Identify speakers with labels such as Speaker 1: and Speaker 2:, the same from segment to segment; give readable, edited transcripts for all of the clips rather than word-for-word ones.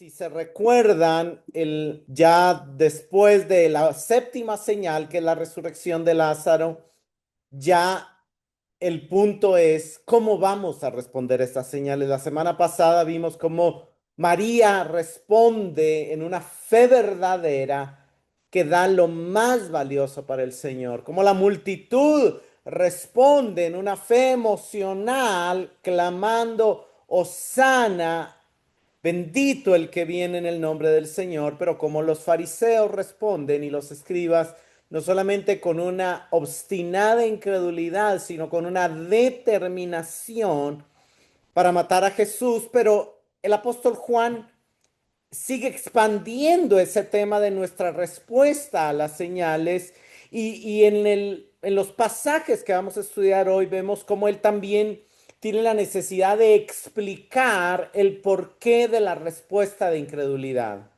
Speaker 1: Si se recuerdan, ya después de la séptima señal, que es la resurrección de Lázaro, ya el punto es cómo vamos a responder a estas señales. La semana pasada vimos cómo María responde en una fe verdadera que da lo más valioso para el Señor, como la multitud responde en una fe emocional clamando Hosana. Bendito el que viene en el nombre del Señor, pero como los fariseos responden y los escribas, no solamente con una obstinada incredulidad, sino con una determinación para matar a Jesús, pero el apóstol Juan sigue expandiendo ese tema de nuestra respuesta a las señales y en los pasajes que vamos a estudiar hoy vemos cómo él también tiene la necesidad de explicar el porqué de la respuesta de incredulidad.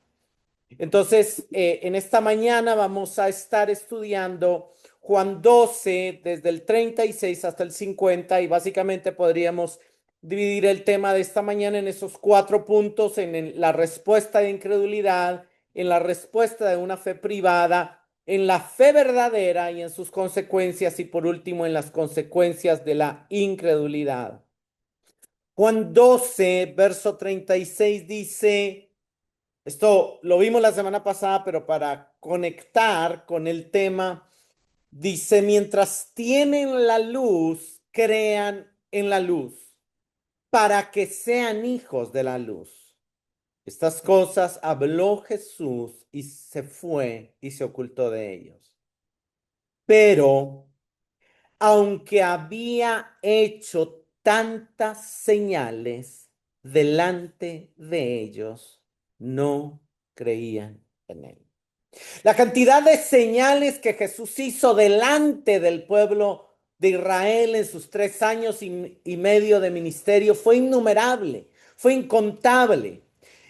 Speaker 1: Entonces, en esta mañana vamos a estar estudiando Juan 12 desde el 36 hasta el 50 y básicamente podríamos dividir el tema de esta mañana en esos cuatro puntos, la respuesta de incredulidad, en la respuesta de una fe privada, en la fe verdadera y en sus consecuencias y por último en las consecuencias de la incredulidad. Juan 12, verso 36 dice... Esto lo vimos la semana pasada, pero para conectar con el tema, dice, mientras tienen la luz, crean en la luz, para que sean hijos de la luz. Estas cosas habló Jesús y se fue y se ocultó de ellos. Pero, aunque había hecho tantas señales delante de ellos, no creían en él. La cantidad de señales que Jesús hizo delante del pueblo de Israel en sus 3 años y medio de ministerio fue innumerable, fue incontable.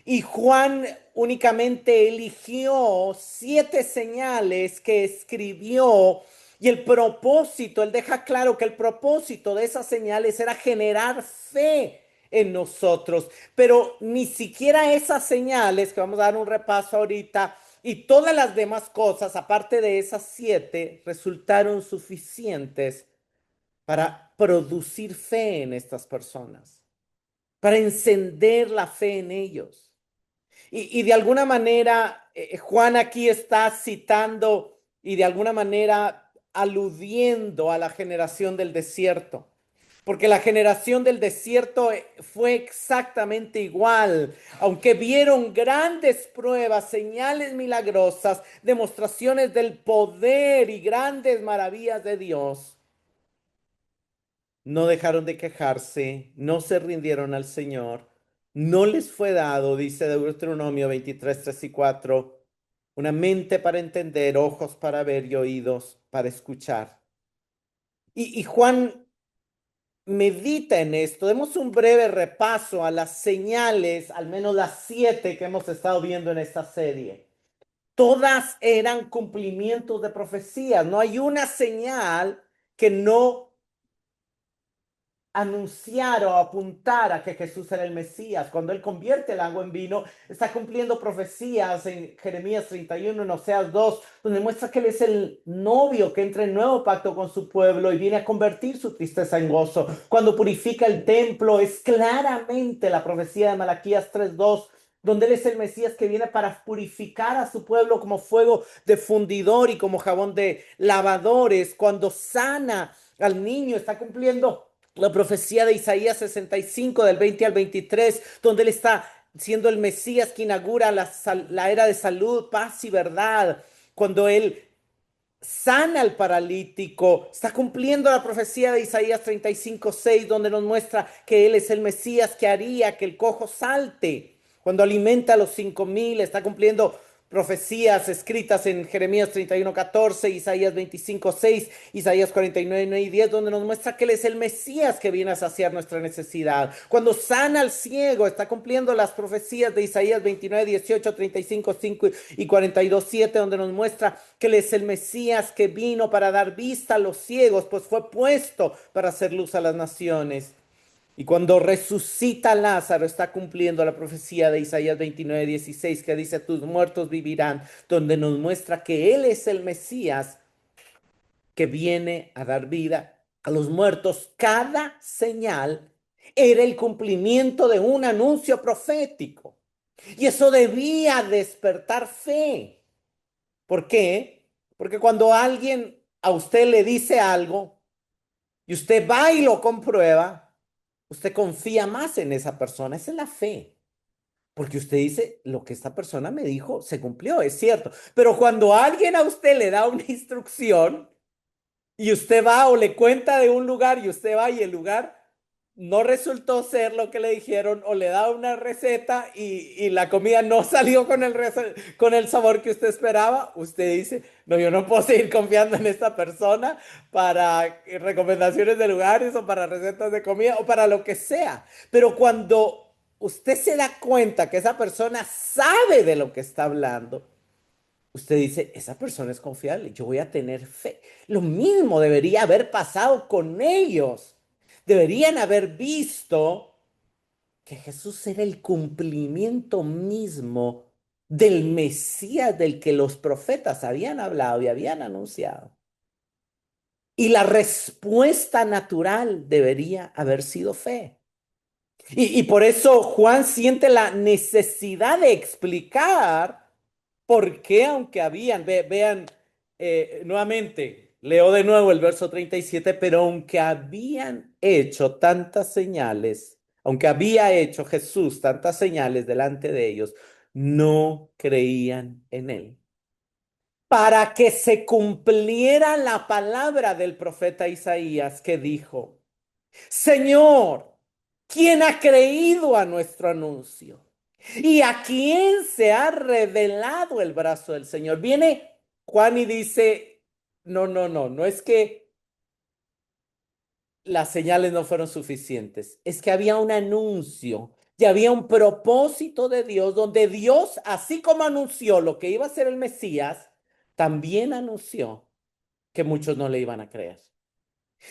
Speaker 1: Y Juan únicamente eligió 7 señales que escribió y el propósito, él deja claro que el propósito de esas señales era generar fe en nosotros, pero ni siquiera esas señales, que vamos a dar un repaso ahorita, y todas las demás cosas, aparte de esas 7, resultaron suficientes para producir fe en estas personas, para encender la fe en ellos. Y de alguna manera, Juan aquí está citando y de alguna manera aludiendo a la generación del desierto. Porque la generación del desierto fue exactamente igual, aunque vieron grandes pruebas, señales milagrosas, demostraciones del poder y grandes maravillas de Dios, no dejaron de quejarse, no se rindieron al Señor, no les fue dado, dice Deuteronomio 23, 3 y 4, una mente para entender, ojos para ver y oídos para escuchar. Y Juan medita en esto. Demos un breve repaso a las señales, al menos las 7 que hemos estado viendo en esta serie. Todas eran cumplimientos de profecías. No hay una señal que no anunciar o apuntar a que Jesús era el Mesías. Cuando Él convierte el agua en vino, está cumpliendo profecías en Jeremías 31, en Oseas 2, donde muestra que Él es el novio que entra en nuevo pacto con su pueblo y viene a convertir su tristeza en gozo. Cuando purifica el templo, es claramente la profecía de Malaquías 3:2, donde Él es el Mesías que viene para purificar a su pueblo como fuego de fundidor y como jabón de lavadores. Cuando sana al niño, está cumpliendo la profecía de Isaías 65 del 20 al 23, donde él está siendo el Mesías que inaugura la era de salud, paz y verdad. Cuando él sana al paralítico, está cumpliendo la profecía de Isaías 35:6, donde nos muestra que él es el Mesías que haría que el cojo salte. Cuando alimenta a los 5,000, está cumpliendo profecías escritas en Jeremías 31:14, Isaías 25:6, Isaías 49:9 y 10, donde nos muestra que Él es el Mesías que viene a saciar nuestra necesidad. Cuando sana al ciego, está cumpliendo las profecías de Isaías 29:18, 35:5 y 42:7, donde nos muestra que Él es el Mesías que vino para dar vista a los ciegos, pues fue puesto para hacer luz a las naciones. Y cuando resucita Lázaro, está cumpliendo la profecía de Isaías 29:16 que dice, tus muertos vivirán, donde nos muestra que Él es el Mesías que viene a dar vida a los muertos. Cada señal era el cumplimiento de un anuncio profético. Y eso debía despertar fe. ¿Por qué? Porque cuando alguien a usted le dice algo y usted va y lo comprueba, usted confía más en esa persona. Esa es la fe. Porque usted dice, lo que esta persona me dijo se cumplió, es cierto. Pero cuando alguien a usted le da una instrucción, y usted va o le cuenta de un lugar y usted va y el lugar no resultó ser lo que le dijeron o le da una receta y la comida no salió con con el sabor que usted esperaba, usted dice, no, yo no puedo seguir confiando en esta persona para recomendaciones de lugares o para recetas de comida o para lo que sea. Pero cuando usted se da cuenta que esa persona sabe de lo que está hablando, usted dice, esa persona es confiable, yo voy a tener fe. Lo mismo debería haber pasado con ellos. Deberían haber visto que Jesús era el cumplimiento mismo del Mesías del que los profetas habían hablado y habían anunciado. Y la respuesta natural debería haber sido fe. Y por eso Juan siente la necesidad de explicar por qué, aunque habían, vean nuevamente, leo de nuevo el verso 37, pero aunque habían hecho tantas señales, aunque había hecho Jesús tantas señales delante de ellos, no creían en él. Para que se cumpliera la palabra del profeta Isaías que dijo, Señor, ¿quién ha creído a nuestro anuncio? ¿Y a quién se ha revelado el brazo del Señor? Viene Juan y dice, no, no, no, no es que las señales no fueron suficientes, es que había un anuncio y había un propósito de Dios donde Dios, así como anunció lo que iba a ser el Mesías, también anunció que muchos no le iban a creer.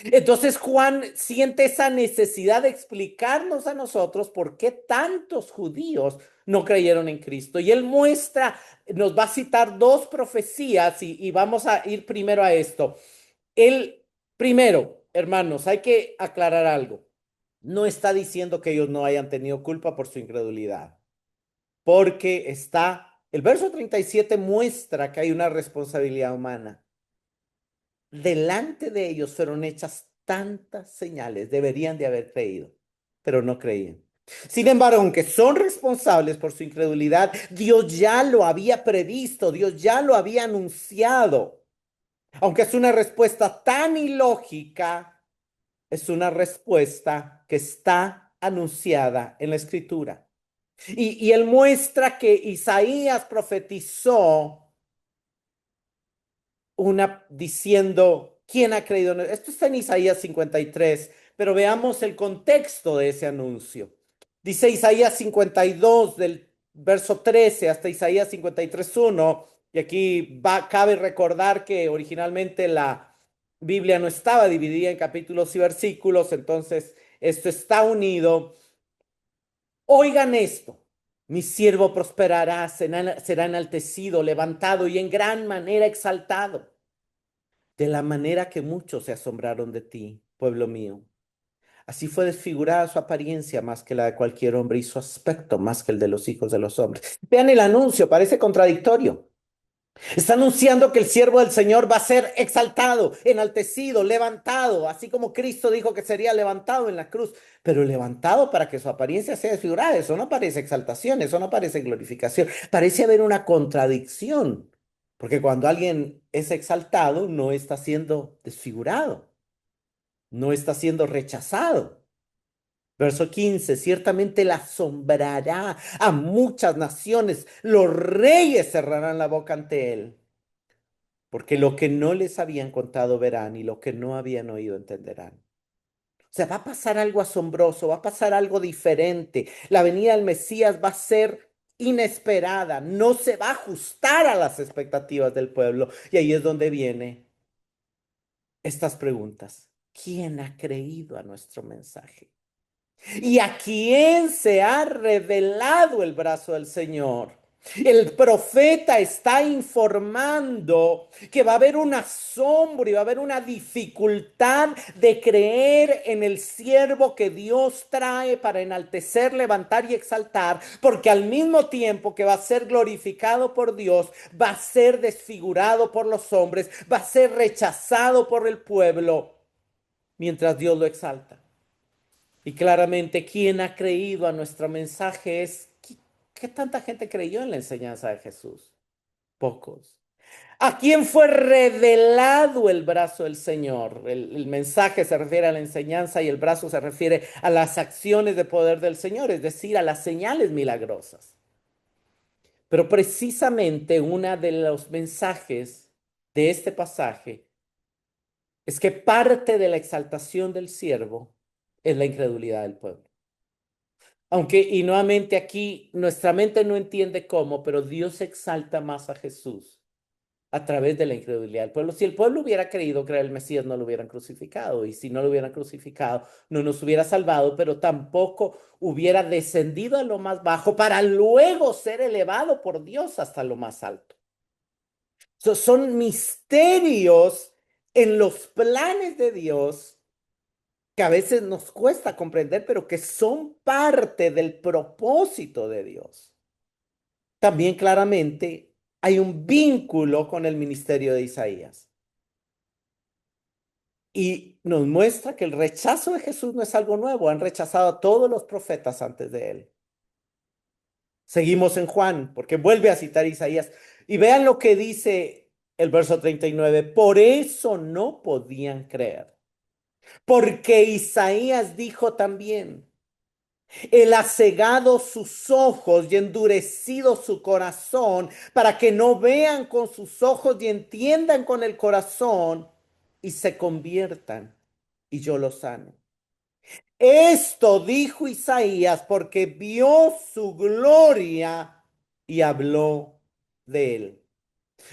Speaker 1: Entonces Juan siente esa necesidad de explicarnos a nosotros por qué tantos judíos no creyeron en Cristo. Y él muestra, nos va a citar dos profecías y vamos a ir primero a esto. Él, primero, hermanos, hay que aclarar algo. No está diciendo que ellos no hayan tenido culpa por su incredulidad, porque el verso 37 muestra que hay una responsabilidad humana. Delante de ellos fueron hechas tantas señales, deberían de haber creído, pero no creían. Sin embargo, aunque son responsables por su incredulidad, Dios ya lo había previsto, Dios ya lo había anunciado. Aunque es una respuesta tan ilógica, es una respuesta que está anunciada en la Escritura. Y él muestra que Isaías profetizó diciendo, ¿quién ha creído? Esto está en Isaías 53, pero veamos el contexto de ese anuncio. Dice Isaías 52 del verso 13 hasta Isaías 53:1, y aquí cabe recordar que originalmente la Biblia no estaba dividida en capítulos y versículos, entonces esto está unido. Oigan esto. Mi siervo prosperará, será enaltecido, levantado y en gran manera exaltado de la manera que muchos se asombraron de ti, pueblo mío. Así fue desfigurada su apariencia más que la de cualquier hombre y su aspecto más que el de los hijos de los hombres. Vean el anuncio, parece contradictorio. Está anunciando que el siervo del Señor va a ser exaltado, enaltecido, levantado, así como Cristo dijo que sería levantado en la cruz, pero levantado para que su apariencia sea desfigurada. Eso no parece exaltación, eso no parece glorificación. Parece haber una contradicción, porque cuando alguien es exaltado, no está siendo desfigurado, no está siendo rechazado. Verso 15, ciertamente la asombrará a muchas naciones, los reyes cerrarán la boca ante él. Porque lo que no les habían contado verán y lo que no habían oído entenderán. O sea, va a pasar algo asombroso, va a pasar algo diferente. La venida del Mesías va a ser inesperada, no se va a ajustar a las expectativas del pueblo. Y ahí es donde vienen estas preguntas. ¿Quién ha creído a nuestro mensaje? ¿Y a quién se ha revelado el brazo del Señor? El profeta está informando que va a haber un asombro y va a haber una dificultad de creer en el siervo que Dios trae para enaltecer, levantar y exaltar, porque al mismo tiempo que va a ser glorificado por Dios, va a ser desfigurado por los hombres, va a ser rechazado por el pueblo, mientras Dios lo exalta. Y claramente, quien ha creído a nuestro mensaje es, ¿qué tanta gente creyó en la enseñanza de Jesús? Pocos. ¿A quién fue revelado el brazo del Señor? El mensaje se refiere a la enseñanza y el brazo se refiere a las acciones de poder del Señor, es decir, a las señales milagrosas. Pero precisamente uno de los mensajes de este pasaje es que parte de la exaltación del siervo es la incredulidad del pueblo. Aunque, y nuevamente aquí, nuestra mente no entiende cómo, pero Dios exalta más a Jesús a través de la incredulidad del pueblo. Si el pueblo hubiera creído que era el Mesías, no lo hubieran crucificado. Y si no lo hubieran crucificado, no nos hubiera salvado, pero tampoco hubiera descendido a lo más bajo para luego ser elevado por Dios hasta lo más alto. Son misterios en los planes de Dios que a veces nos cuesta comprender, pero que son parte del propósito de Dios. También claramente hay un vínculo con el ministerio de Isaías. Y nos muestra que el rechazo de Jesús no es algo nuevo, han rechazado a todos los profetas antes de él. Seguimos en Juan, porque vuelve a citar Isaías. Y vean lo que dice el verso 39, por eso no podían creer, porque Isaías dijo también, él ha cegado sus ojos y endurecido su corazón para que no vean con sus ojos y entiendan con el corazón y se conviertan y yo los sano. Esto dijo Isaías porque vio su gloria y habló de él.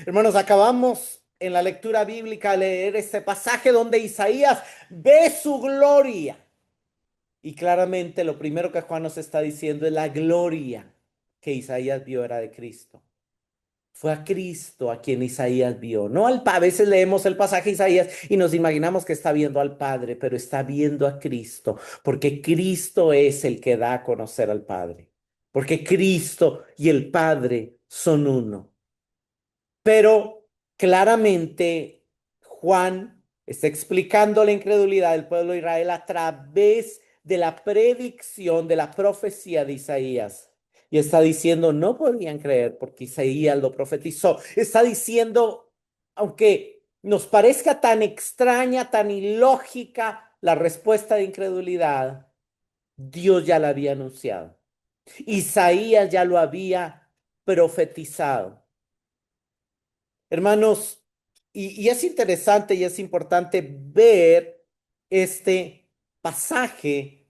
Speaker 1: Hermanos, acabamos en la lectura bíblica de leer este pasaje donde Isaías ve su gloria. Y claramente lo primero que Juan nos está diciendo es la gloria que Isaías vio era de Cristo. Fue a Cristo a quien Isaías vio, no al Padre. A veces leemos el pasaje de Isaías y nos imaginamos que está viendo al Padre, pero está viendo a Cristo, porque Cristo es el que da a conocer al Padre, porque Cristo y el Padre son uno. Pero claramente Juan está explicando la incredulidad del pueblo de Israel a través de la predicción, de la profecía de Isaías. Y está diciendo, no podían creer porque Isaías lo profetizó. Está diciendo, aunque nos parezca tan extraña, tan ilógica la respuesta de incredulidad, Dios ya la había anunciado. Isaías ya lo había profetizado. Hermanos, y es interesante y es importante ver este pasaje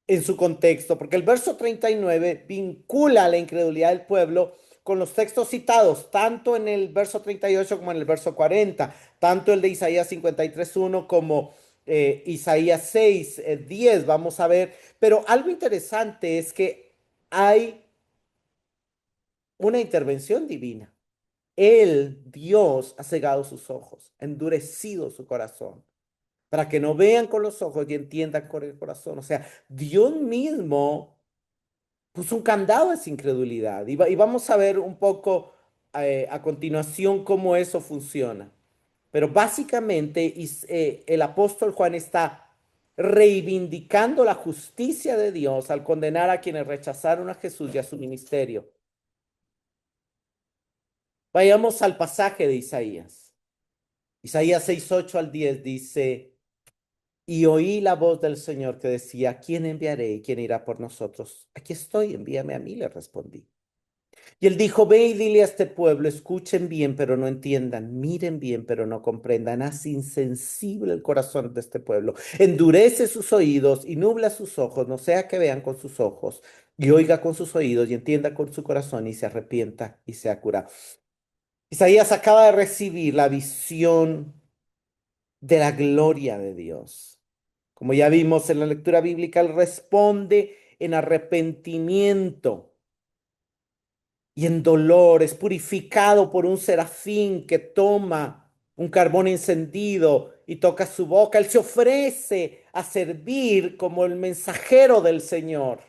Speaker 1: en su contexto, porque el verso 39 vincula la incredulidad del pueblo con los textos citados, tanto en el verso 38 como en el verso 40, tanto el de Isaías 53:1 como Isaías 6:10, vamos a ver, pero algo interesante es que hay una intervención divina. Él, Dios, ha cegado sus ojos, ha endurecido su corazón, para que no vean con los ojos y entiendan con el corazón. O sea, Dios mismo puso un candado a esa incredulidad. Y vamos a ver un poco a continuación cómo eso funciona. Pero básicamente el apóstol Juan está reivindicando la justicia de Dios al condenar a quienes rechazaron a Jesús y a su ministerio. Vayamos al pasaje de Isaías. Isaías 6:8 al 10 dice, y oí la voz del Señor que decía, ¿quién enviaré y quién irá por nosotros? Aquí estoy, envíame a mí, le respondí. Y él dijo, ve y dile a este pueblo, escuchen bien, pero no entiendan, miren bien, pero no comprendan, haz insensible el corazón de este pueblo, endurece sus oídos y nubla sus ojos, no sea que vean con sus ojos y oiga con sus oídos y entienda con su corazón y se arrepienta y sea curado. Isaías acaba de recibir la visión de la gloria de Dios. Como ya vimos en la lectura bíblica, Él responde en arrepentimiento y en dolor. Es purificado por un serafín que toma un carbón encendido y toca su boca. Él se ofrece a servir como el mensajero del Señor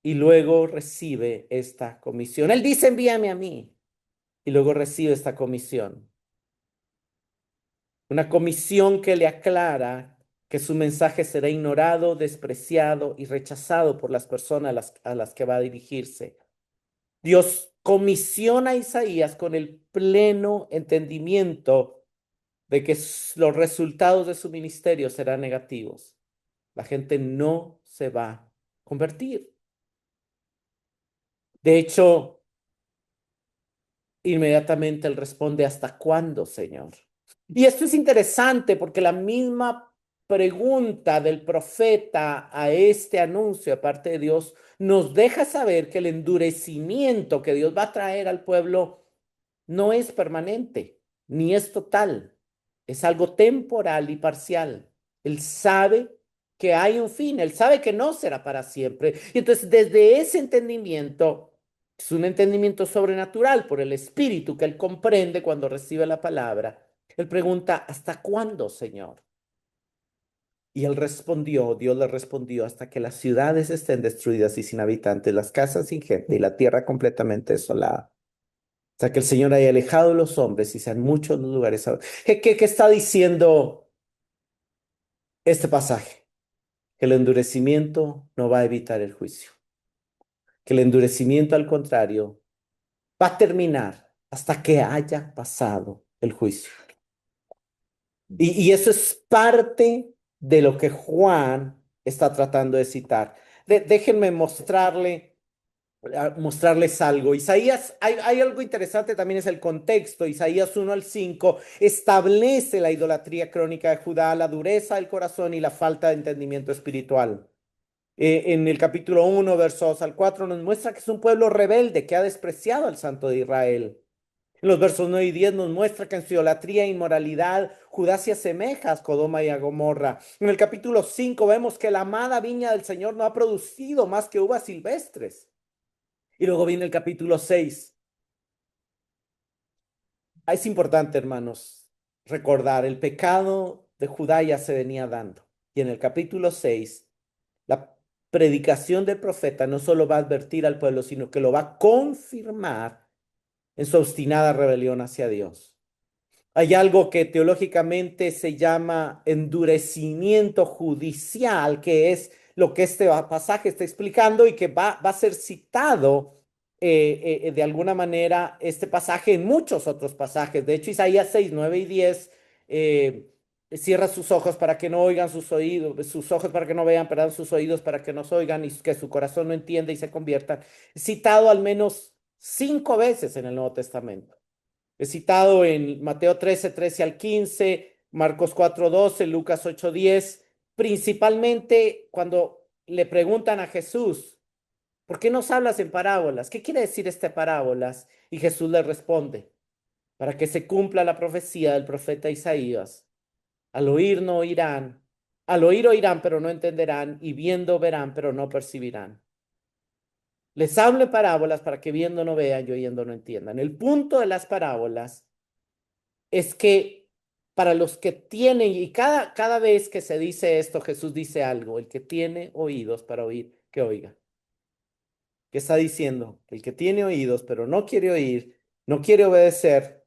Speaker 1: y luego recibe esta comisión. Él dice, envíame a mí, y luego recibe esta comisión. Una comisión que le aclara que su mensaje será ignorado, despreciado y rechazado por las personas a las que va a dirigirse. Dios comisiona a Isaías con el pleno entendimiento de que los resultados de su ministerio serán negativos. La gente no se va a convertir. De hecho, inmediatamente él responde, ¿hasta cuándo, Señor? Y esto es interesante porque la misma pregunta del profeta a este anuncio de parte de Dios nos deja saber que el endurecimiento que Dios va a traer al pueblo no es permanente, ni es total, es algo temporal y parcial. Él sabe que hay un fin, él sabe que no será para siempre. Y entonces, desde ese entendimiento, es un entendimiento sobrenatural por el espíritu que él comprende cuando recibe la palabra. Él pregunta, ¿hasta cuándo, Señor? Y él respondió, Dios le respondió, hasta que las ciudades estén destruidas y sin habitantes, las casas sin gente y la tierra completamente desolada. O sea, que el Señor haya alejado a los hombres y sean muchos los lugares. ¿Qué está diciendo este pasaje? Que el endurecimiento no va a evitar el juicio. Que el endurecimiento, al contrario, va a terminar hasta que haya pasado el juicio. Y eso es parte de lo que Juan está tratando de citar. Déjenme mostrarles algo. Isaías, hay algo interesante también, es el contexto. Isaías 1 al 5 establece la idolatría crónica de Judá, la dureza del corazón y la falta de entendimiento espiritual. En el capítulo 1, versos 2 al 4, nos muestra que es un pueblo rebelde que ha despreciado al Santo de Israel. En los versos 9 y 10 nos muestra que en su idolatría e inmoralidad Judá se asemeja a Sodoma y a Gomorra. En el capítulo 5 vemos que la amada viña del Señor no ha producido más que uvas silvestres. Y luego viene el capítulo 6. Es importante, hermanos, recordar, el pecado de Judá ya se venía dando. Y en el capítulo 6, la predicación del profeta no solo va a advertir al pueblo, sino que lo va a confirmar en su obstinada rebelión hacia Dios. Hay algo que teológicamente se llama endurecimiento judicial, que es lo que este pasaje está explicando y que va a ser citado de alguna manera este pasaje en muchos otros pasajes. De hecho, Isaías 6, 9 y 10 cierra sus ojos para que no oigan sus oídos, sus ojos para que no vean, perdón, sus oídos para que no oigan y que su corazón no entienda y se conviertan. Citado al menos 5 veces en el Nuevo Testamento. Es citado en Mateo 13, 13 al 15, Marcos 4, 12, Lucas 8, 10, principalmente cuando le preguntan a Jesús, ¿por qué nos hablas en parábolas? ¿Qué quiere decir este parábolas? Y Jesús le responde, para que se cumpla la profecía del profeta Isaías. Al oír no oirán, al oír oirán, pero no entenderán, y viendo verán, pero no percibirán. Les hablo en parábolas para que viendo no vean y oyendo no entiendan. El punto de las parábolas es que para los que tienen, y cada vez que se dice esto, Jesús dice algo, el que tiene oídos para oír, que oiga. ¿Qué está diciendo? El que tiene oídos pero no quiere oír, no quiere obedecer,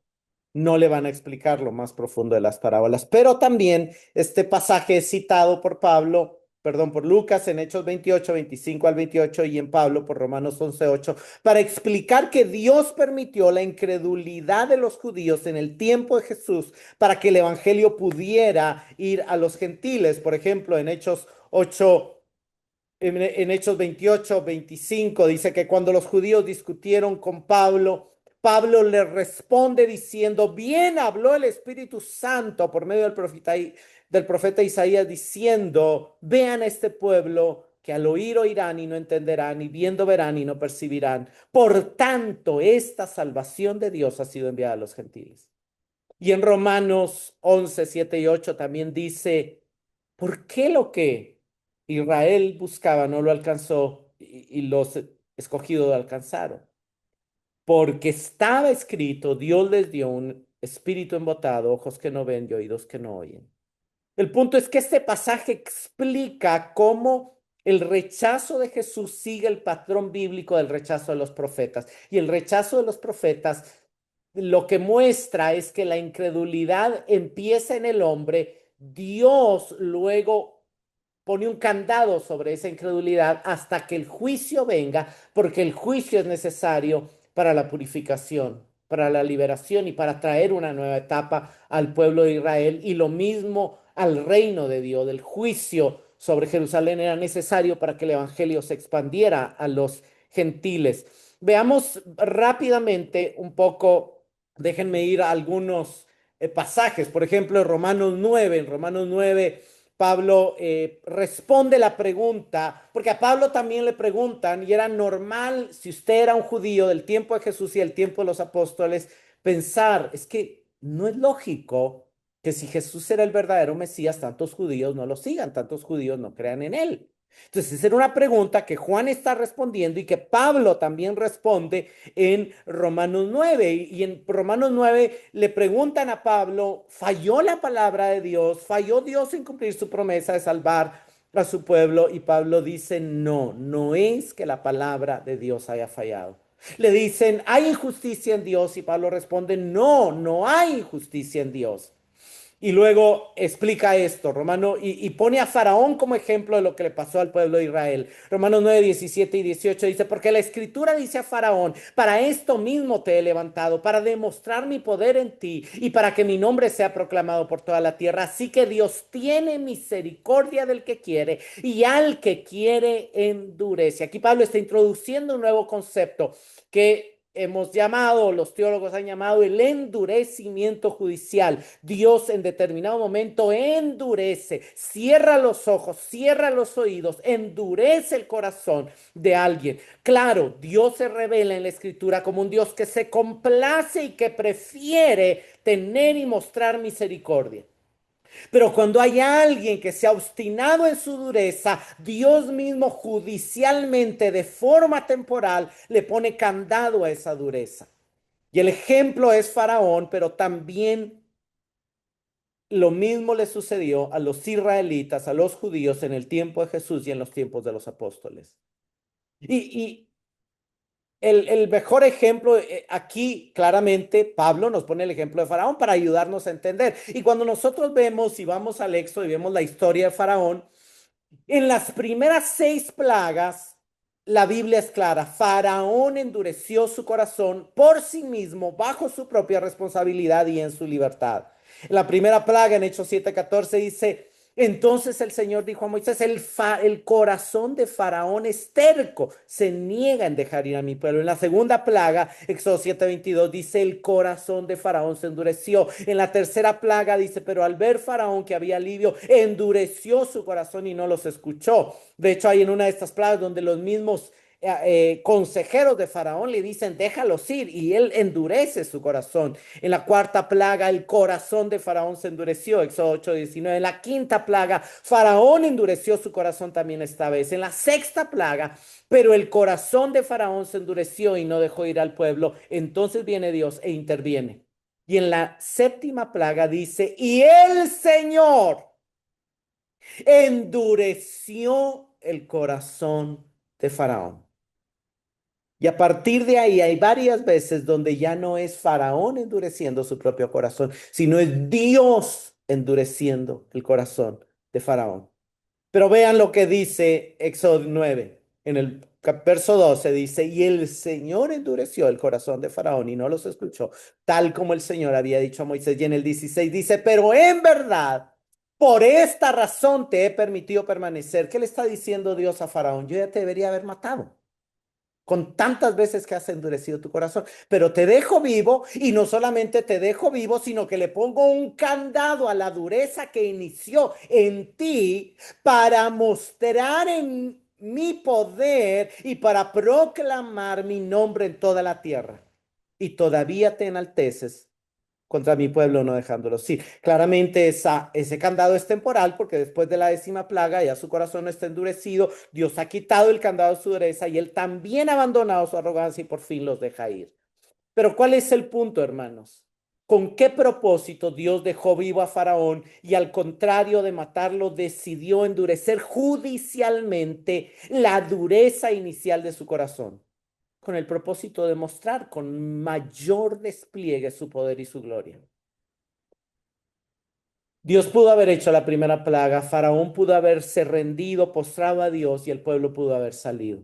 Speaker 1: no le van a explicar lo más profundo de las parábolas. Pero también este pasaje es citado por Pablo, perdón, por Lucas en Hechos 28, 25 al 28 y en Pablo por Romanos 11, 8, para explicar que Dios permitió la incredulidad de los judíos en el tiempo de Jesús para que el evangelio pudiera ir a los gentiles. Por ejemplo, en Hechos 8. En Hechos 28, 25 dice que cuando los judíos discutieron con Pablo, Pablo le responde diciendo, bien habló el Espíritu Santo por medio del profeta Isaías diciendo, vean a este pueblo que al oír oirán y no entenderán, y viendo verán y no percibirán. Por tanto, esta salvación de Dios ha sido enviada a los gentiles. Y en Romanos 11, 7 y 8 también dice, ¿Por qué lo que Israel buscaba no lo alcanzó y los escogidos lo alcanzaron? Porque estaba escrito, Dios les dio un espíritu embotado, ojos que no ven y oídos que no oyen. El punto es que este pasaje explica cómo el rechazo de Jesús sigue el patrón bíblico del rechazo de los profetas. Y el rechazo de los profetas lo que muestra es que la incredulidad empieza en el hombre, Dios luego pone un candado sobre esa incredulidad hasta que el juicio venga, porque el juicio es necesario para la purificación, para la liberación y para traer una nueva etapa al pueblo de Israel y lo mismo al reino de Dios. El juicio sobre Jerusalén era necesario para que el evangelio se expandiera a los gentiles. Veamos rápidamente un poco, déjenme ir a algunos pasajes, por ejemplo, en Romanos 9 Pablo responde la pregunta, porque a Pablo también le preguntan, y era normal, si usted era un judío del tiempo de Jesús y el tiempo de los apóstoles, pensar, es que no es lógico que si Jesús era el verdadero Mesías, tantos judíos no lo sigan, tantos judíos no crean en él. Entonces, esa era una pregunta que Juan está respondiendo y que Pablo también responde en Romanos 9. Y en Romanos 9 le preguntan a Pablo, ¿falló la palabra de Dios? ¿Falló Dios en cumplir su promesa de salvar a su pueblo? Y Pablo dice, no, no es que la palabra de Dios haya fallado. Le dicen, ¿hay injusticia en Dios? Y Pablo responde, no, no hay injusticia en Dios. Y luego explica esto, y pone a Faraón como ejemplo de lo que le pasó al pueblo de Israel. Romanos 9, 17 y 18 dice, porque la escritura dice a Faraón, para esto mismo te he levantado, para demostrar mi poder en ti y para que mi nombre sea proclamado por toda la tierra. Así que Dios tiene misericordia del que quiere y al que quiere endurece. Aquí Pablo está introduciendo un nuevo concepto que hemos llamado, los teólogos han llamado el endurecimiento judicial. Dios en determinado momento endurece, cierra los ojos, cierra los oídos, endurece el corazón de alguien. Claro, Dios se revela en la escritura como un Dios que se complace y que prefiere tener y mostrar misericordia. Pero cuando hay alguien que se ha obstinado en su dureza, Dios mismo judicialmente, de forma temporal, le pone candado a esa dureza. Y el ejemplo es Faraón, pero también lo mismo le sucedió a los israelitas, a los judíos en el tiempo de Jesús y en los tiempos de los apóstoles. Y el mejor ejemplo, aquí claramente Pablo nos pone el ejemplo de Faraón para ayudarnos a entender. Y cuando nosotros vemos y vamos al Éxodo y vemos la historia de Faraón, en las primeras 6 plagas, la Biblia es clara. Faraón endureció su corazón por sí mismo, bajo su propia responsabilidad y en su libertad. La primera plaga en Hechos 7:14 dice, entonces el Señor dijo a Moisés, el corazón de Faraón es terco, se niega en dejar ir a mi pueblo. En la segunda plaga, Éxodo 7:22 dice, el corazón de Faraón se endureció. En la tercera plaga dice, pero al ver Faraón que había alivio, endureció su corazón y no los escuchó. De hecho, hay en una de estas plagas donde los mismos consejeros de Faraón le dicen, déjalos ir, y él endurece su corazón. En la cuarta plaga, el corazón de Faraón se endureció, Éxodo 8:19. En la quinta plaga, Faraón endureció su corazón también esta vez. En la sexta plaga, pero el corazón de Faraón se endureció y no dejó ir al pueblo. Entonces viene Dios e interviene. Y en la séptima plaga dice, y el Señor endureció el corazón de Faraón. Y a partir de ahí hay varias veces donde ya no es Faraón endureciendo su propio corazón, sino es Dios endureciendo el corazón de Faraón. Pero vean lo que dice Éxodo 9. En el verso 12 dice, y el Señor endureció el corazón de Faraón y no los escuchó, tal como el Señor había dicho a Moisés. Y en el 16 dice, pero en verdad, por esta razón te he permitido permanecer. ¿Qué le está diciendo Dios a Faraón? Yo ya te debería haber matado con tantas veces que has endurecido tu corazón, pero te dejo vivo y no solamente te dejo vivo, sino que le pongo un candado a la dureza que inició en ti para mostrar en mi poder y para proclamar mi nombre en toda la tierra. Y todavía te enalteces contra mi pueblo no dejándolos ir. Claramente ese candado es temporal porque después de la 10ª plaga ya su corazón no está endurecido, Dios ha quitado el candado de su dureza y él también ha abandonado su arrogancia y por fin los deja ir. Pero ¿cuál es el punto, hermanos? ¿Con qué propósito Dios dejó vivo a Faraón y al contrario de matarlo decidió endurecer judicialmente la dureza inicial de su corazón? Con el propósito de mostrar con mayor despliegue su poder y su gloria. Dios pudo haber hecho la primera plaga, Faraón pudo haberse rendido, postrado a Dios y el pueblo pudo haber salido.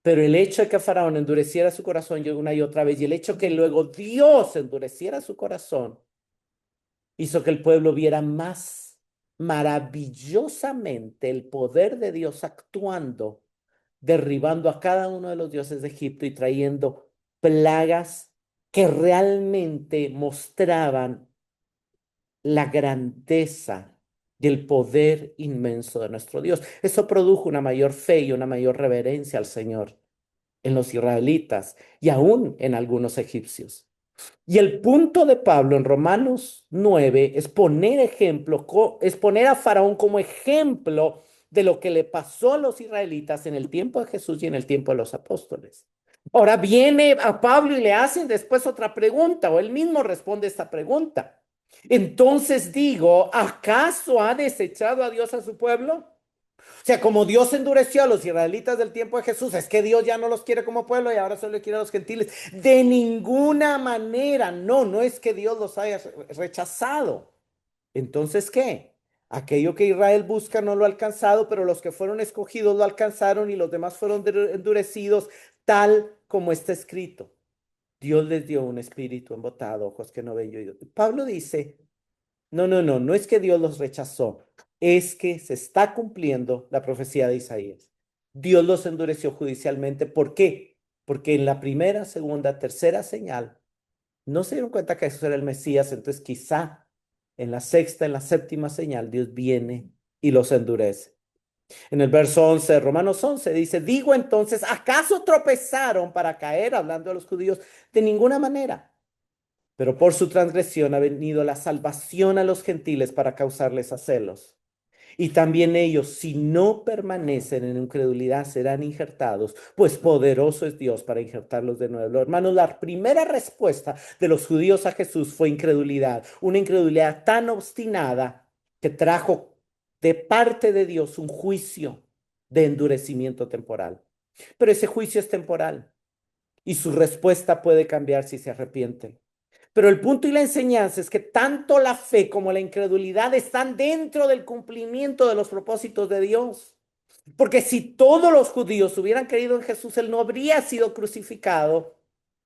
Speaker 1: Pero el hecho de que Faraón endureciera su corazón una y otra vez y el hecho de que luego Dios endureciera su corazón hizo que el pueblo viera más maravillosamente el poder de Dios actuando, derribando a cada uno de los dioses de Egipto y trayendo plagas que realmente mostraban la grandeza del poder inmenso de nuestro Dios. Eso produjo una mayor fe y una mayor reverencia al Señor en los israelitas y aún en algunos egipcios. Y el punto de Pablo en Romanos 9 es poner ejemplo, es poner a Faraón como ejemplo de lo que le pasó a los israelitas en el tiempo de Jesús y en el tiempo de los apóstoles. Ahora viene a Pablo y le hacen después otra pregunta, o él mismo responde esta pregunta. Entonces digo, ¿acaso ha desechado a Dios a su pueblo? O sea, como Dios endureció a los israelitas del tiempo de Jesús, es que Dios ya no los quiere como pueblo y ahora solo quiere a los gentiles. De ninguna manera, no, no es que Dios los haya rechazado. Entonces, ¿qué? Aquello que Israel busca no lo ha alcanzado, pero los que fueron escogidos lo alcanzaron y los demás fueron endurecidos, tal como está escrito. Dios les dio un espíritu embotado, ojos que no ven y oídos. Pablo dice, no, no, no, no es que Dios los rechazó, es que se está cumpliendo la profecía de Isaías. Dios los endureció judicialmente. ¿Por qué? Porque en la primera, segunda, tercera señal no se dieron cuenta que Jesús era el Mesías, entonces quizá en la sexta, en la séptima señal, Dios viene y los endurece. En el verso 11 de Romanos 11 dice, digo entonces, ¿acaso tropezaron para caer, hablando a los judíos? De ninguna manera. Pero por su transgresión ha venido la salvación a los gentiles para causarles a celos. Y también ellos, si no permanecen en incredulidad, serán injertados, pues poderoso es Dios para injertarlos de nuevo. Hermanos, la primera respuesta de los judíos a Jesús fue incredulidad, una incredulidad tan obstinada que trajo de parte de Dios un juicio de endurecimiento temporal. Pero ese juicio es temporal y su respuesta puede cambiar si se arrepienten. Pero el punto y la enseñanza es que tanto la fe como la incredulidad están dentro del cumplimiento de los propósitos de Dios. Porque si todos los judíos hubieran creído en Jesús, Él no habría sido crucificado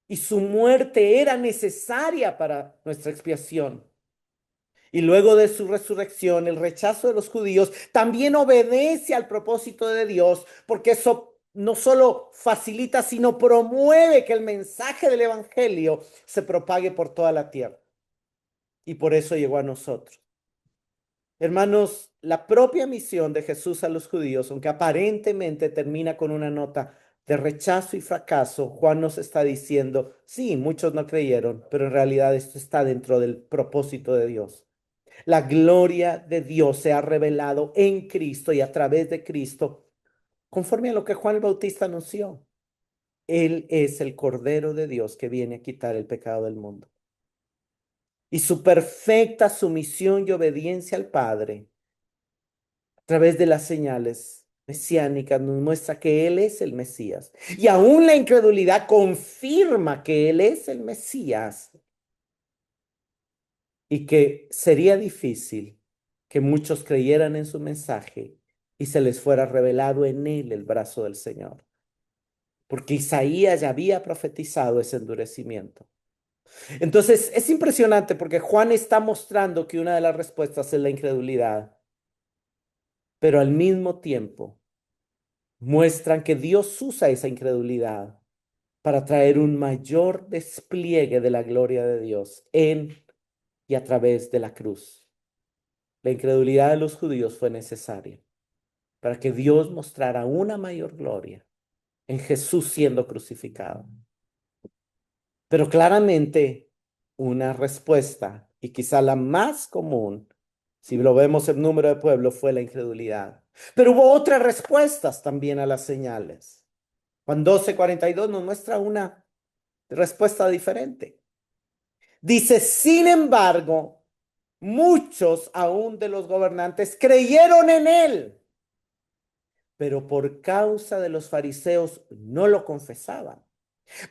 Speaker 1: y su muerte era necesaria para nuestra expiación. Y luego de su resurrección, el rechazo de los judíos también obedece al propósito de Dios, porque eso no solo facilita, sino promueve que el mensaje del Evangelio se propague por toda la tierra. Y por eso llegó a nosotros. Hermanos, la propia misión de Jesús a los judíos, aunque aparentemente termina con una nota de rechazo y fracaso, Juan nos está diciendo, sí, muchos no creyeron, pero en realidad esto está dentro del propósito de Dios. La gloria de Dios se ha revelado en Cristo y a través de Cristo, conforme a lo que Juan el Bautista anunció. Él es el Cordero de Dios que viene a quitar el pecado del mundo. Y su perfecta sumisión y obediencia al Padre, a través de las señales mesiánicas, nos muestra que Él es el Mesías. Y aún la incredulidad confirma que Él es el Mesías y que sería difícil que muchos creyeran en su mensaje y se les fuera revelado en él el brazo del Señor. Porque Isaías ya había profetizado ese endurecimiento. Entonces, es impresionante porque Juan está mostrando que una de las respuestas es la incredulidad, pero al mismo tiempo muestran que Dios usa esa incredulidad para traer un mayor despliegue de la gloria de Dios en y a través de la cruz. La incredulidad de los judíos fue necesaria para que Dios mostrara una mayor gloria en Jesús siendo crucificado. Pero claramente una respuesta, y quizá la más común, si lo vemos en número de pueblo, fue la incredulidad. Pero hubo otras respuestas también a las señales. Juan 12:42 nos muestra una respuesta diferente. Dice, sin embargo, muchos aún de los gobernantes creyeron en él, pero por causa de los fariseos no lo confesaban,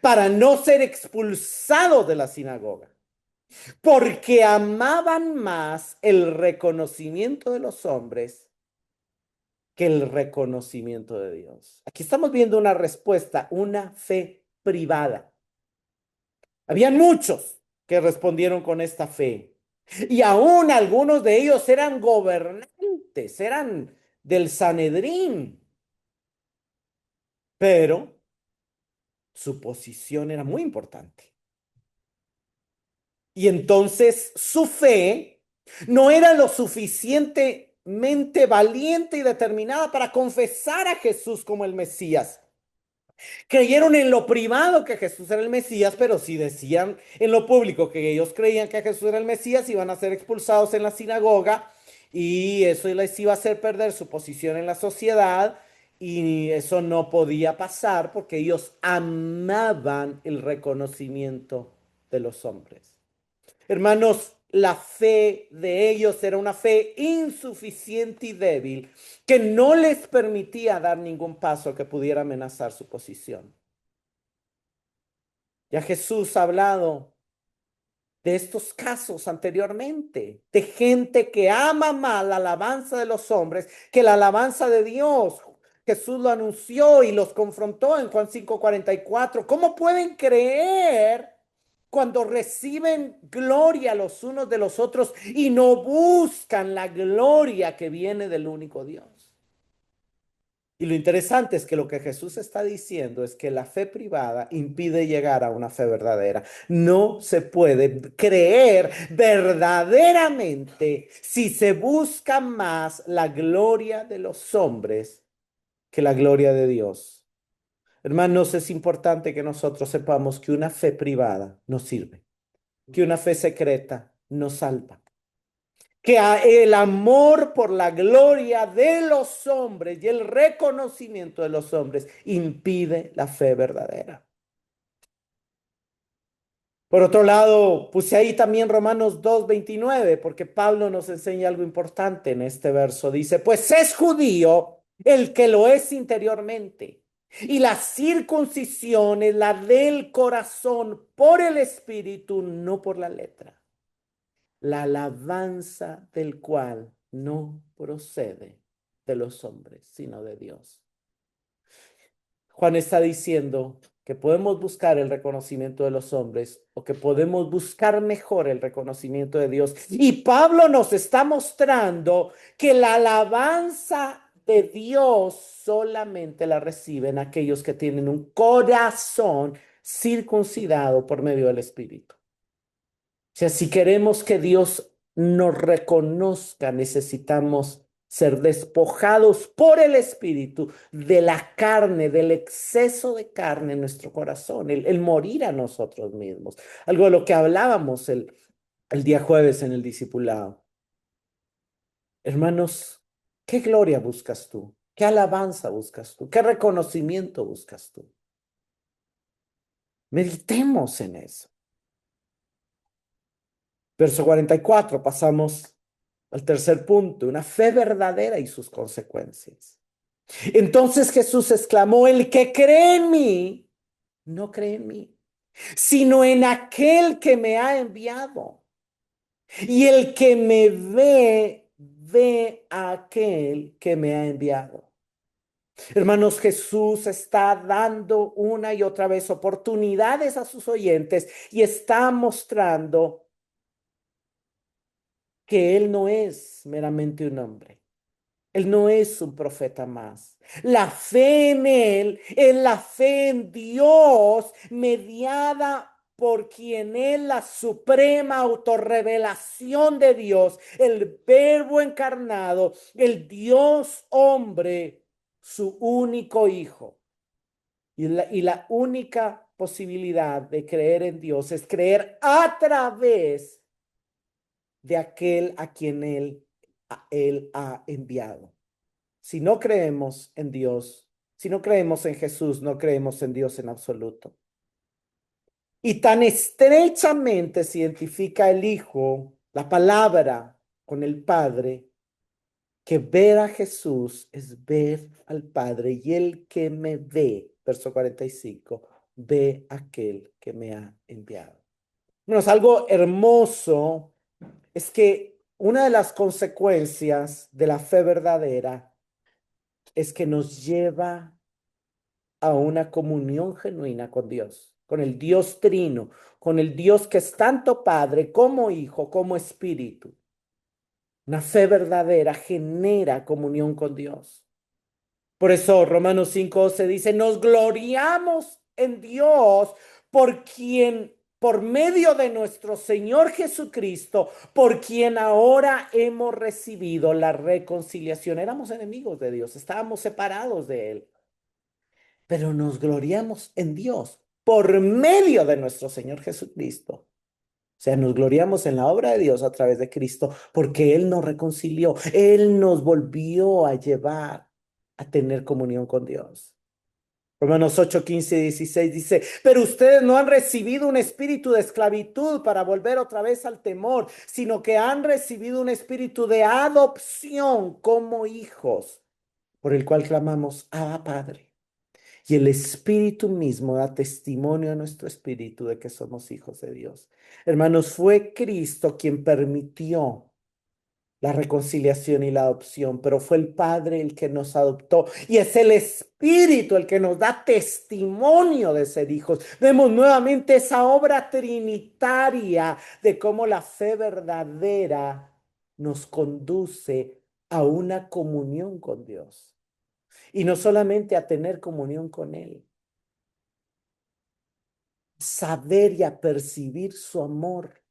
Speaker 1: para no ser expulsados de la sinagoga, porque amaban más el reconocimiento de los hombres que el reconocimiento de Dios. Aquí estamos viendo una respuesta, una fe privada. Habían muchos que respondieron con esta fe. Y aún algunos de ellos eran gobernantes, eran del Sanedrín. Pero su posición era muy importante. Y entonces su fe no era lo suficientemente valiente y determinada para confesar a Jesús como el Mesías. Creyeron en lo privado que Jesús era el Mesías, pero si decían en lo público que ellos creían que Jesús era el Mesías, iban a ser expulsados en la sinagoga y eso les iba a hacer perder su posición en la sociedad y eso no podía pasar porque ellos amaban el reconocimiento de los hombres. Hermanos, la fe de ellos era una fe insuficiente y débil que no les permitía dar ningún paso que pudiera amenazar su posición. Ya Jesús ha hablado de estos casos anteriormente, de gente que ama más la alabanza de los hombres que la alabanza de Dios. Jesús lo anunció y los confrontó en Juan 5:44. ¿Cómo pueden creer cuando reciben gloria los unos de los otros y no buscan la gloria que viene del único Dios? Y lo interesante es que lo que Jesús está diciendo es que la fe privada impide llegar a una fe verdadera. No se puede creer verdaderamente si se busca más la gloria de los hombres que la gloria de Dios. Hermanos, es importante que nosotros sepamos que una fe privada no sirve, que una fe secreta no salva, que el amor por la gloria de los hombres y el reconocimiento de los hombres impide la fe verdadera. Por otro lado, puse ahí también Romanos 2:29, porque Pablo nos enseña algo importante en este verso. Dice, pues es judío el que lo es interiormente, y la circuncisión es la del corazón por el espíritu, no por la letra, la alabanza del cual no procede de los hombres, sino de Dios. Juan está diciendo que podemos buscar el reconocimiento de los hombres o que podemos buscar mejor el reconocimiento de Dios. Y Pablo nos está mostrando que la alabanza de Dios solamente la reciben aquellos que tienen un corazón circuncidado por medio del Espíritu. O sea, si queremos que Dios nos reconozca, necesitamos ser despojados por el Espíritu de la carne, del exceso de carne en nuestro corazón, el morir a nosotros mismos. Algo de lo que hablábamos el día jueves en el discipulado. Hermanos, ¿qué gloria buscas tú? ¿Qué alabanza buscas tú? ¿Qué reconocimiento buscas tú? Meditemos en eso. Verso 44, pasamos al tercer punto, una fe verdadera y sus consecuencias. Entonces Jesús exclamó, el que cree en mí, no cree en mí, sino en aquel que me ha enviado. Y el que me ve, ve a aquel que me ha enviado. Hermanos, Jesús está dando una y otra vez oportunidades a sus oyentes y está mostrando que Él no es meramente un hombre. Él no es un profeta más. La fe en Él es la fe en Dios mediada por quien es la suprema autorrevelación de Dios, el Verbo encarnado, el Dios hombre, su único Hijo. Y la única posibilidad de creer en Dios es creer a través de aquel a quien Él ha enviado. Si no creemos en Dios, si no creemos en Jesús, no creemos en Dios en absoluto. Y tan estrechamente se identifica el Hijo, la palabra, con el Padre, que ver a Jesús es ver al Padre. Y el que me ve, verso 45, ve a aquel que me ha enviado. Bueno, es algo hermoso, es que una de las consecuencias de la fe verdadera es que nos lleva a una comunión genuina con Dios, con el Dios trino, con el Dios que es tanto Padre como Hijo, como Espíritu. Una fe verdadera genera comunión con Dios. Por eso Romanos 5:11 dice, nos gloriamos en Dios por quien, por medio de nuestro Señor Jesucristo, por quien ahora hemos recibido la reconciliación. Éramos enemigos de Dios, estábamos separados de Él, pero nos gloriamos en Dios por medio de nuestro Señor Jesucristo. O sea, nos gloriamos en la obra de Dios a través de Cristo porque Él nos reconcilió, Él nos volvió a llevar a tener comunión con Dios. Romanos 8:15 y 16 dice, pero ustedes no han recibido un espíritu de esclavitud para volver otra vez al temor, sino que han recibido un espíritu de adopción como hijos, por el cual clamamos, Abba Padre. Y el Espíritu mismo da testimonio a nuestro espíritu de que somos hijos de Dios. Hermanos, fue Cristo quien permitió la reconciliación y la adopción, pero fue el Padre el que nos adoptó y es el Espíritu el que nos da testimonio de ser hijos. Vemos nuevamente esa obra trinitaria de cómo la fe verdadera nos conduce a una comunión con Dios y no solamente a tener comunión con Él, saber y a percibir su amor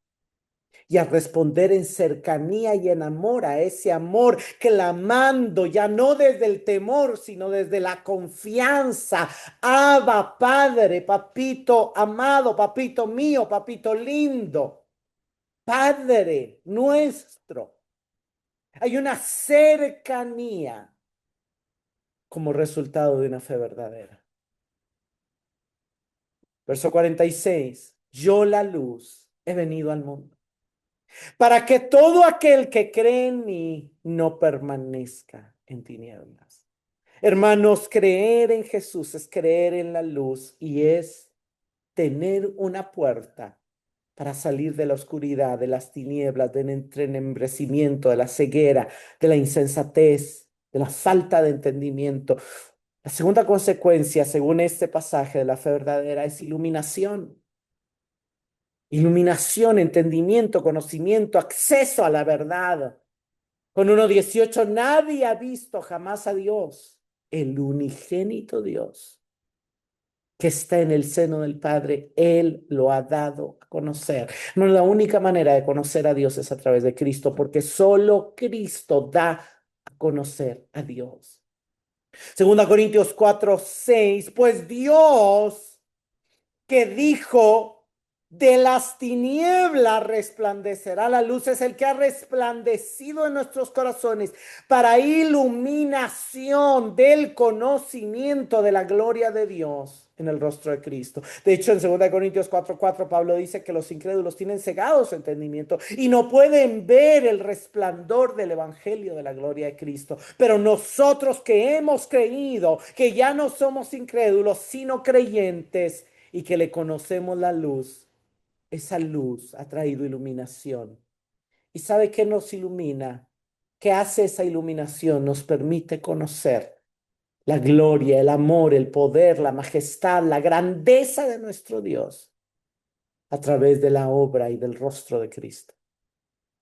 Speaker 1: y a responder en cercanía y en amor a ese amor, clamando ya no desde el temor, sino desde la confianza. Abba, Padre, papito amado, papito mío, papito lindo, Padre nuestro. Hay una cercanía como resultado de una fe verdadera. Verso 46. Yo la luz he venido al mundo para que todo aquel que cree en mí no permanezca en tinieblas. Hermanos, creer en Jesús es creer en la luz y es tener una puerta para salir de la oscuridad, de las tinieblas, del entenebrecimiento, de la ceguera, de la insensatez, de la falta de entendimiento. La segunda consecuencia, según este pasaje de la fe verdadera, es iluminación. Iluminación, entendimiento, conocimiento, acceso a la verdad. Con 1:18, nadie ha visto jamás a Dios, el unigénito Dios que está en el seno del Padre, Él lo ha dado a conocer. No, la única manera de conocer a Dios es a través de Cristo, porque solo Cristo da a conocer a Dios. Segunda Corintios 4:6, pues Dios que dijo, de las tinieblas resplandecerá la luz, es el que ha resplandecido en nuestros corazones para iluminación del conocimiento de la gloria de Dios en el rostro de Cristo. De hecho, en 2 Corintios 4:4, Pablo dice que los incrédulos tienen cegado su entendimiento y no pueden ver el resplandor del evangelio de la gloria de Cristo. Pero nosotros que hemos creído, que ya no somos incrédulos, sino creyentes, y que le conocemos la luz, esa luz ha traído iluminación. ¿Y sabe qué nos ilumina? ¿Qué hace esa iluminación? Nos permite conocer la gloria, el amor, el poder, la majestad, la grandeza de nuestro Dios a través de la obra y del rostro de Cristo,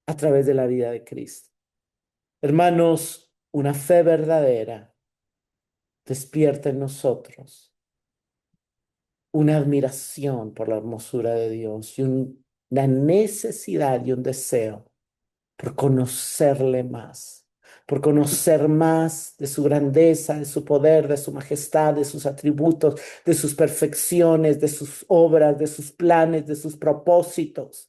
Speaker 1: a través de la vida de Cristo. Hermanos, una fe verdadera despierta en nosotros una admiración por la hermosura de Dios y una necesidad y un deseo por conocerle más, por conocer más de su grandeza, de su poder, de su majestad, de sus atributos, de sus perfecciones, de sus obras, de sus planes, de sus propósitos.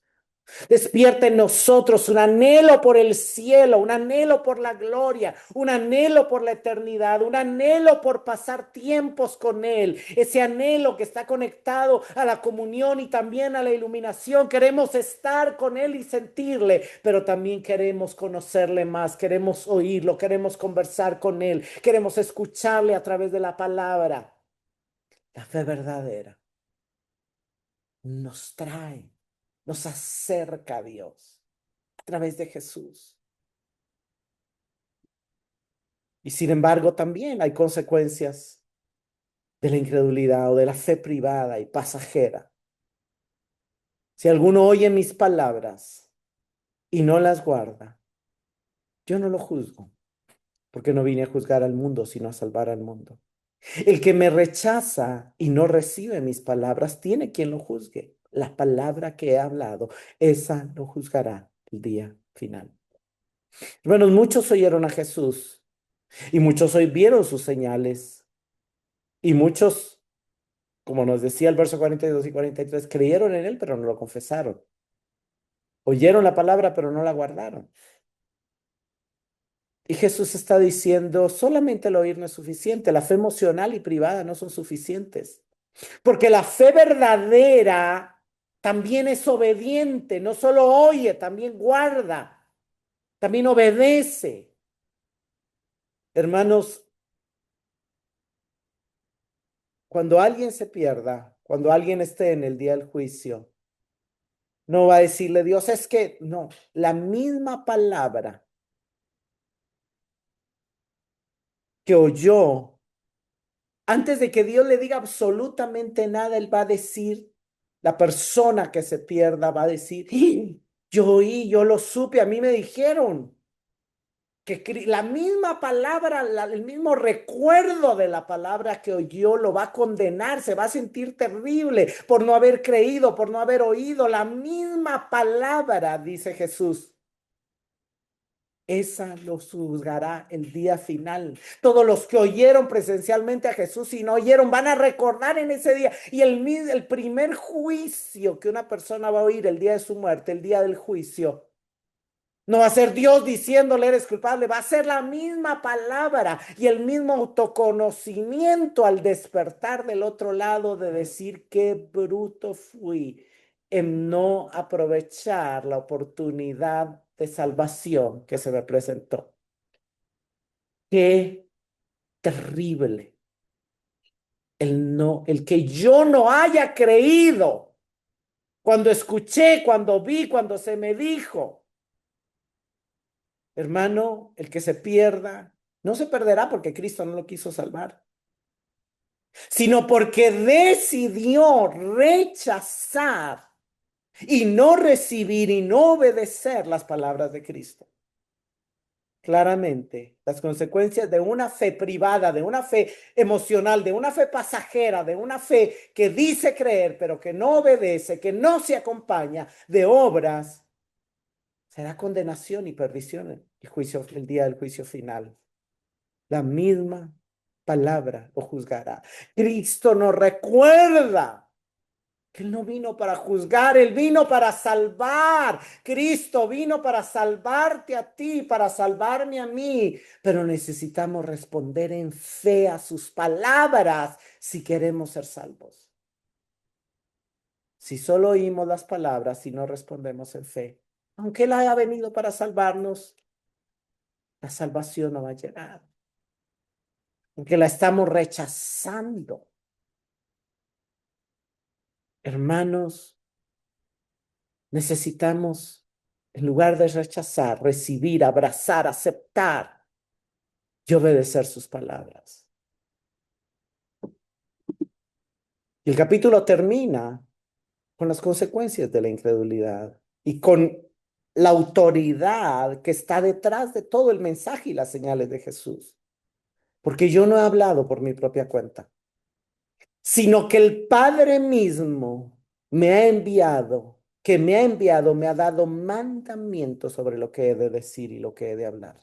Speaker 1: Despierta en nosotros un anhelo por el cielo, un anhelo por la gloria, un anhelo por la eternidad, un anhelo por pasar tiempos con Él. Ese anhelo que está conectado a la comunión y también a la iluminación. Queremos estar con Él y sentirle, pero también queremos conocerle más, queremos oírlo, queremos conversar con Él, queremos escucharle a través de la palabra. La fe verdadera nos trae, nos acerca a Dios a través de Jesús. Y sin embargo, también hay consecuencias de la incredulidad o de la fe privada y pasajera. Si alguno oye mis palabras y no las guarda, yo no lo juzgo, porque no vine a juzgar al mundo, sino a salvar al mundo. El que me rechaza y no recibe mis palabras, tiene quien lo juzgue. La palabra que he hablado, esa lo juzgará el día final. Hermanos, muchos oyeron a Jesús y muchos hoy vieron sus señales y muchos, como nos decía el verso 42 y 43, creyeron en él, pero no lo confesaron. Oyeron la palabra, pero no la guardaron. Y Jesús está diciendo, solamente el oír no es suficiente, la fe emocional y privada no son suficientes, porque la fe verdadera también es obediente, no solo oye, también guarda, también obedece. Hermanos, cuando alguien se pierda, cuando alguien esté en el día del juicio, no va a decirle Dios, es que no, la misma palabra que oyó, antes de que Dios le diga absolutamente nada, él va a decir, la persona que se pierda va a decir, "¡Ah! Yo oí, yo lo supe, a mí me dijeron que la misma palabra, el mismo recuerdo de la palabra que oyó lo va a condenar, se va a sentir terrible por no haber creído, por no haber oído la misma palabra, dice Jesús. Esa los juzgará el día final. Todos los que oyeron presencialmente a Jesús y no oyeron van a recordar en ese día. Y el primer juicio que una persona va a oír el día de su muerte, el día del juicio, no va a ser Dios diciéndole eres culpable, va a ser la misma palabra y el mismo autoconocimiento al despertar del otro lado de decir qué bruto fui en no aprovechar la oportunidad de salvación que se me presentó. Qué terrible el que yo no haya creído cuando escuché, cuando vi, cuando se me dijo. Hermano, el que se pierda, no se perderá porque Cristo no lo quiso salvar, sino porque decidió rechazar y no recibir y no obedecer las palabras de Cristo. Claramente, las consecuencias de una fe privada, de una fe emocional, de una fe pasajera, de una fe que dice creer, pero que no obedece, que no se acompaña de obras, será condenación y perdición el día del juicio final. La misma palabra lo juzgará. Cristo nos recuerda que Él no vino para juzgar, Él vino para salvar. Cristo vino para salvarte a ti, para salvarme a mí. Pero necesitamos responder en fe a sus palabras si queremos ser salvos. Si solo oímos las palabras y no respondemos en fe, aunque Él haya venido para salvarnos, la salvación no va a llegar. Aunque la estamos rechazando. Hermanos, necesitamos, en lugar de rechazar, recibir, abrazar, aceptar y obedecer sus palabras. Y el capítulo termina con las consecuencias de la incredulidad y con la autoridad que está detrás de todo el mensaje y las señales de Jesús. Porque yo no he hablado por mi propia cuenta, sino que el Padre mismo me ha enviado, me ha dado mandamientos sobre lo que he de decir y lo que he de hablar.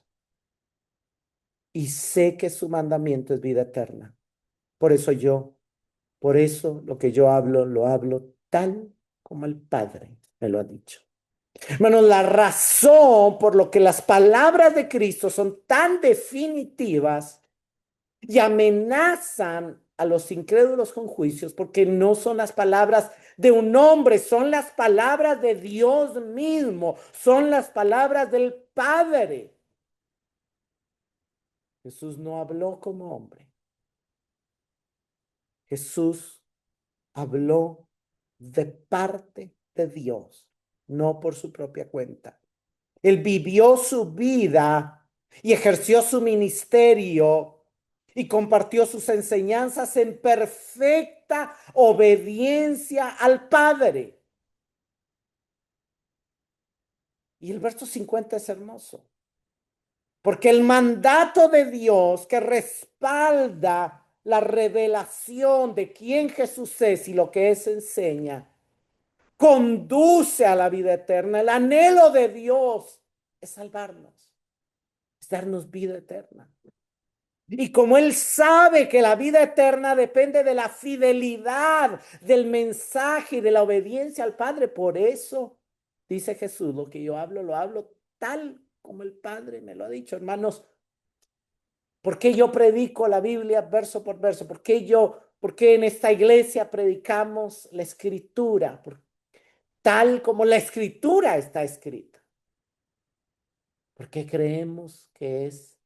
Speaker 1: y sé que su mandamiento es vida eterna. Por eso lo que yo hablo, lo hablo tal como el Padre me lo ha dicho. Hermanos, la razón por lo que las palabras de Cristo son tan definitivas y amenazan a los incrédulos con juicios, porque no son las palabras de un hombre, son las palabras de Dios mismo, son las palabras del Padre. Jesús no habló como hombre. Jesús habló de parte de Dios, no por su propia cuenta. Él vivió su vida y ejerció su ministerio y compartió sus enseñanzas en perfecta obediencia al Padre. Y el verso 50 es hermoso, porque el mandato de Dios que respalda la revelación de quién Jesús es y lo que es enseña, conduce a la vida eterna. El anhelo de Dios es salvarnos, es darnos vida eterna. Y como Él sabe que la vida eterna depende de la fidelidad del mensaje y de la obediencia al Padre, por eso dice Jesús, lo que yo hablo, lo hablo tal como el Padre me lo ha dicho. Hermanos, ¿por qué yo predico la Biblia verso por verso? ¿Por qué en esta iglesia predicamos la Escritura? Tal como la Escritura está escrita. Porque creemos que es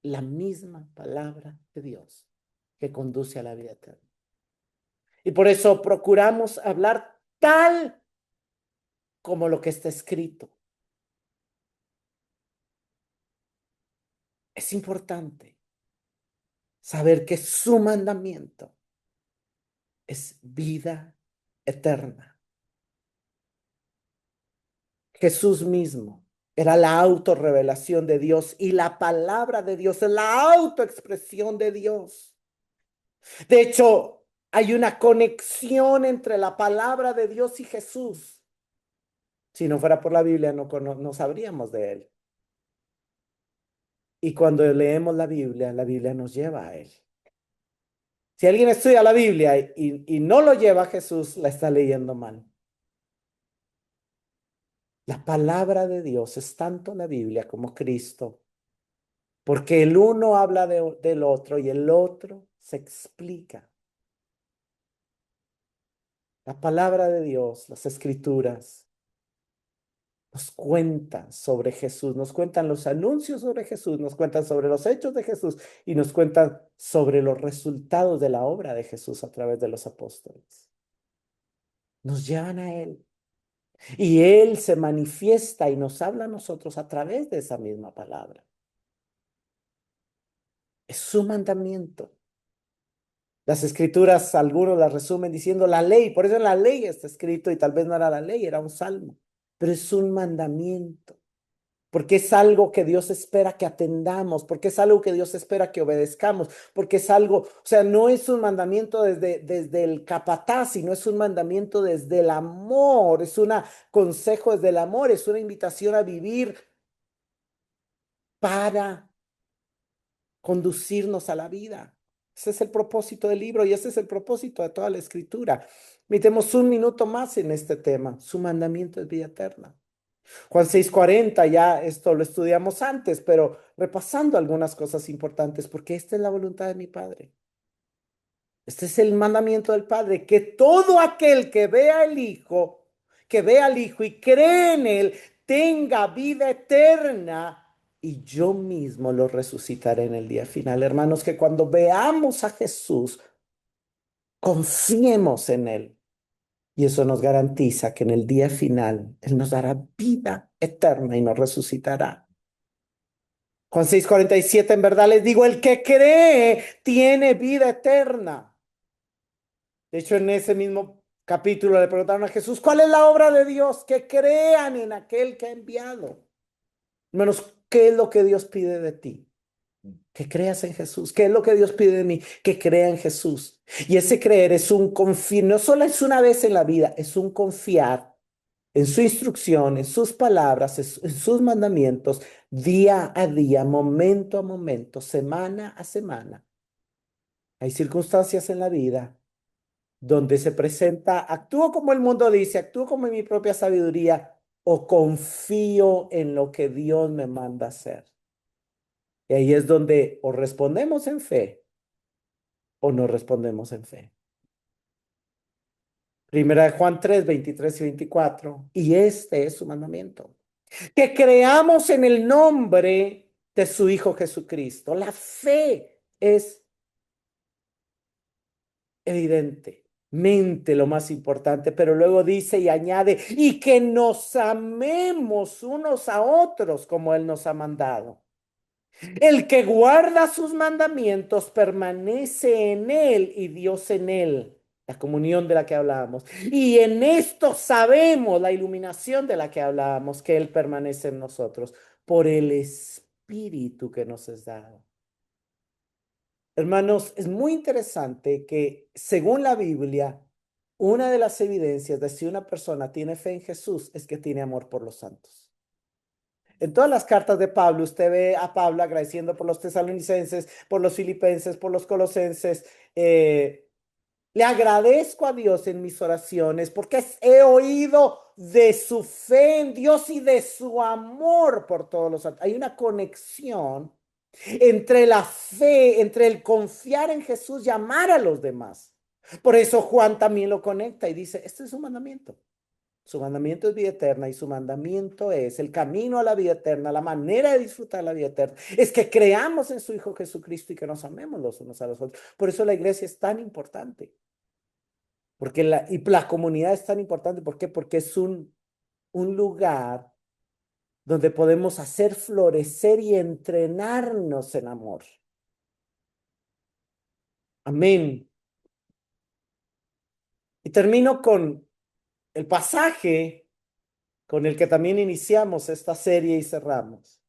Speaker 1: la misma palabra de Dios que conduce a la vida eterna. Y por eso procuramos hablar tal como lo que está escrito. Es importante saber que su mandamiento es vida eterna. Jesús mismo era la autorrevelación de Dios y la palabra de Dios es la autoexpresión de Dios. De hecho, hay una conexión entre la palabra de Dios y Jesús. Si no fuera por la Biblia, no sabríamos de él. Y cuando leemos la Biblia nos lleva a él. Si alguien estudia la Biblia y no lo lleva a Jesús, la está leyendo mal. La palabra de Dios es tanto la Biblia como Cristo, porque el uno habla del otro y el otro se explica. La palabra de Dios, las escrituras, nos cuentan sobre Jesús, nos cuentan los anuncios sobre Jesús, nos cuentan sobre los hechos de Jesús y nos cuentan sobre los resultados de la obra de Jesús a través de los apóstoles. Nos llevan a Él y Él se manifiesta y nos habla a nosotros a través de esa misma palabra. Es su mandamiento. Las escrituras, algunos las resumen diciendo la ley, por eso en la ley está escrito y tal vez no era la ley, era un salmo, pero es un mandamiento. Porque es algo que Dios espera que atendamos, porque es algo que Dios espera que obedezcamos, porque es algo, o sea, no es un mandamiento desde el capataz, sino es un mandamiento desde el amor, es un consejo desde el amor, es una invitación a vivir para conducirnos a la vida. Ese es el propósito del libro y ese es el propósito de toda la escritura. Metemos un minuto más en este tema. Su mandamiento es vida eterna. Juan 6:40, ya esto lo estudiamos antes, pero repasando algunas cosas importantes, porque esta es la voluntad de mi Padre. Este es el mandamiento del Padre, que todo aquel que vea al Hijo y cree en Él, tenga vida eterna y yo mismo lo resucitaré en el día final. Hermanos, que cuando veamos a Jesús, confiemos en Él. Y eso nos garantiza que en el día final Él nos dará vida eterna y nos resucitará. Juan 6:47, en verdad les digo, el que cree tiene vida eterna. De hecho, en ese mismo capítulo le preguntaron a Jesús, ¿cuál es la obra de Dios? Que crean en aquel que ha enviado. Hermanos, ¿qué es lo que Dios pide de ti? Que creas en Jesús. ¿Qué es lo que Dios pide de mí? Que crea en Jesús. Y ese creer es un confiar, no solo es una vez en la vida, es un confiar. en su instrucción, en sus palabras, en sus mandamientos, día a día, momento a momento, semana a semana. Hay circunstancias en la vida donde se presenta, actúo como el mundo dice, actúo como en mi propia sabiduría o confío en lo que Dios me manda hacer. Y ahí es donde o respondemos en fe o no respondemos en fe. Primera de Juan 3, 23 y 24. Y este es su mandamiento: que creamos en el nombre de su Hijo Jesucristo. La fe es evidentemente lo más importante, pero luego dice y añade, y que nos amemos unos a otros como Él nos ha mandado. El que guarda sus mandamientos permanece en Él y Dios en Él. La comunión de la que hablábamos. Y en esto sabemos la iluminación de la que hablábamos, que Él permanece en nosotros por el Espíritu que nos es dado. Hermanos, es muy interesante que según la Biblia, una de las evidencias de si una persona tiene fe en Jesús es que tiene amor por los santos. En todas las cartas de Pablo, usted ve a Pablo agradeciendo por los tesalonicenses, por los filipenses, por los colosenses. Le agradezco a Dios en mis oraciones porque he oído de su fe en Dios y de su amor por todos los santos. Hay una conexión entre la fe, entre el confiar en Jesús y amar a los demás. Por eso Juan también lo conecta y dice, este es su mandamiento. Su mandamiento es vida eterna y su mandamiento es el camino a la vida eterna, la manera de disfrutar la vida eterna. Es que creamos en su Hijo Jesucristo y que nos amemos los unos a los otros. Por eso la iglesia es tan importante. Porque la comunidad es tan importante. ¿Por qué? Porque es un lugar donde podemos hacer florecer y entrenarnos en amor. Amén. Y termino con el pasaje con el que también iniciamos esta serie y cerramos.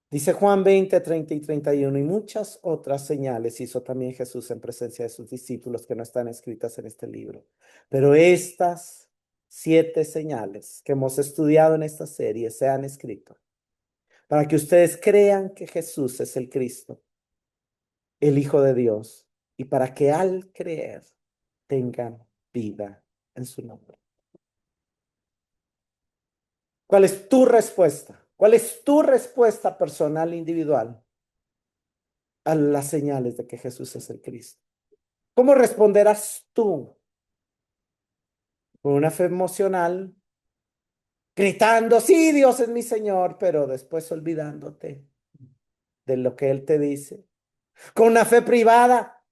Speaker 1: Dice Juan 20, 30 y 31, y muchas otras señales hizo también Jesús en presencia de sus discípulos que no están escritas en este libro. Pero estas 7 señales que hemos estudiado en esta serie se han escrito para que ustedes crean que Jesús es el Cristo, el Hijo de Dios, y para que al creer tengan vida en su nombre. ¿Cuál es tu respuesta? ¿Cuál es tu respuesta personal e individual a las señales de que Jesús es el Cristo? ¿Cómo responderás tú? ¿Con una fe emocional, gritando, sí, Dios es mi Señor, pero después olvidándote de lo que Él te dice? ¿Con una fe privada?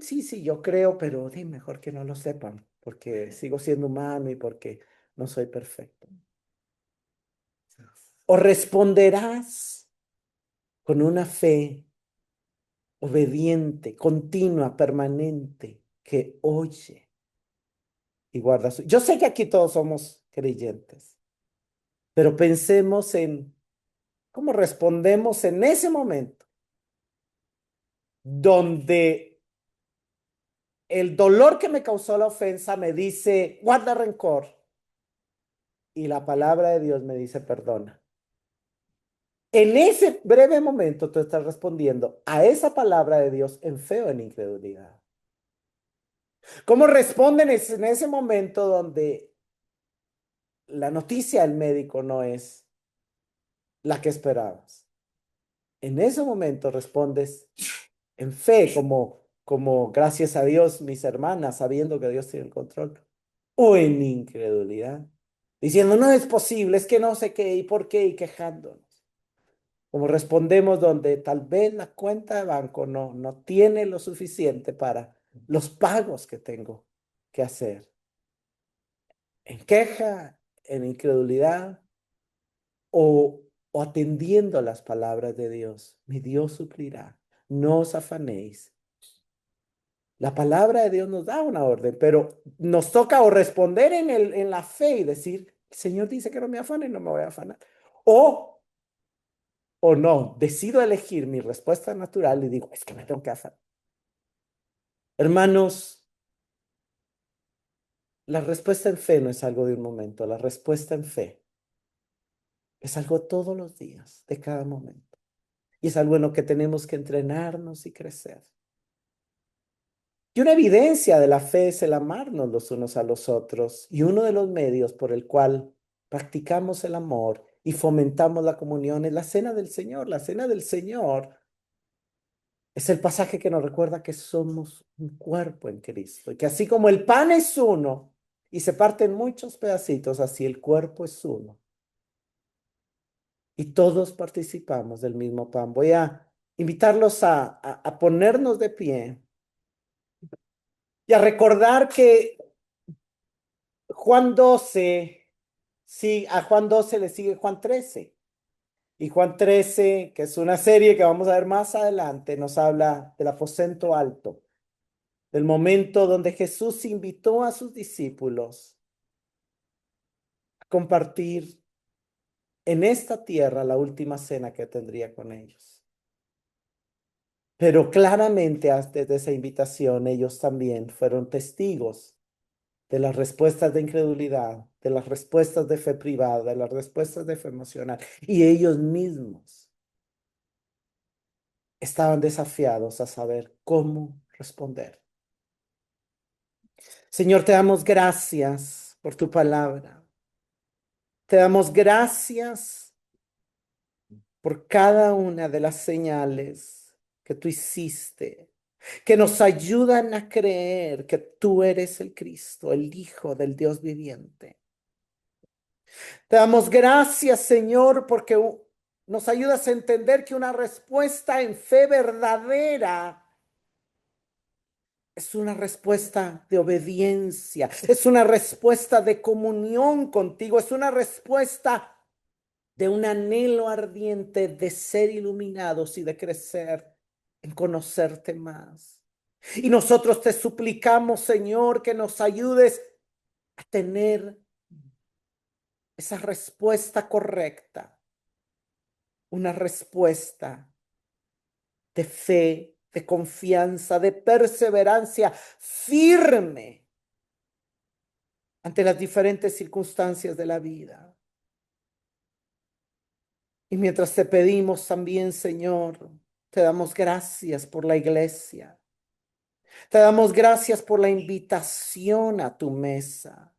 Speaker 1: Sí, sí, yo creo, pero mejor que no lo sepan, porque sigo siendo humano y porque no soy perfecto. ¿O responderás con una fe obediente, continua, permanente, que oye y guarda su... Yo sé que aquí todos somos creyentes, pero pensemos en cómo respondemos en ese momento donde el dolor que me causó la ofensa me dice, guarda rencor, y la palabra de Dios me dice, perdona. En ese breve momento tú estás respondiendo a esa palabra de Dios en fe o en incredulidad. ¿Cómo responden en ese momento donde la noticia del médico no es la que esperabas? En ese momento respondes en fe, como gracias a Dios, mis hermanas, sabiendo que Dios tiene el control, o en incredulidad, diciendo no es posible, es que no sé qué y por qué y quejándonos. Como respondemos donde tal vez la cuenta de banco no tiene lo suficiente para los pagos que tengo que hacer. En queja, en incredulidad o, o atendiendo a las palabras de Dios. Mi Dios suplirá. No os afanéis. La palabra de Dios nos da una orden, pero nos toca o responder en la fe y decir, el Señor dice que no me afane, no me voy a afanar. O no, decido elegir mi respuesta natural y digo, es que me tengo que afanar. Hermanos, La respuesta en fe no es algo de un momento, la respuesta en fe es algo todos los días, de cada momento. Y es algo en lo que tenemos que entrenarnos y crecer. Y una evidencia de la fe es el amarnos los unos a los otros. Y uno de los medios por el cual practicamos el amor y fomentamos la comunión es la cena del Señor. La cena del Señor es el pasaje que nos recuerda que somos un cuerpo en Cristo y que así como el pan es uno y se parte en muchos pedacitos, así el cuerpo es uno. Y todos participamos del mismo pan. Voy a invitarlos a ponernos de pie y a recordar que Juan 12, sí, a Juan 12 le sigue Juan 13. Y Juan 13, que es una serie que vamos a ver más adelante, nos habla del aposento alto, del momento donde Jesús invitó a sus discípulos a compartir en esta tierra la última cena que tendría con ellos. Pero claramente antes de esa invitación, ellos también fueron testigos de las respuestas de incredulidad, de las respuestas de fe privada, de las respuestas de fe emocional. Y ellos mismos estaban desafiados a saber cómo responder. Señor, te damos gracias por tu palabra. Te damos gracias por cada una de las señales que tú hiciste, que nos ayudan a creer que tú eres el Cristo, el Hijo del Dios viviente. Te damos gracias, Señor, porque nos ayudas a entender que una respuesta en fe verdadera es una respuesta de obediencia, es una respuesta de comunión contigo, es una respuesta de un anhelo ardiente de ser iluminados y de crecer en conocerte más. Y nosotros te suplicamos, Señor, que nos ayudes a tener esa respuesta correcta, una respuesta de fe, de confianza, de perseverancia firme ante las diferentes circunstancias de la vida. Y mientras te pedimos también, Señor, te damos gracias por la iglesia. Te damos gracias por la invitación a tu mesa.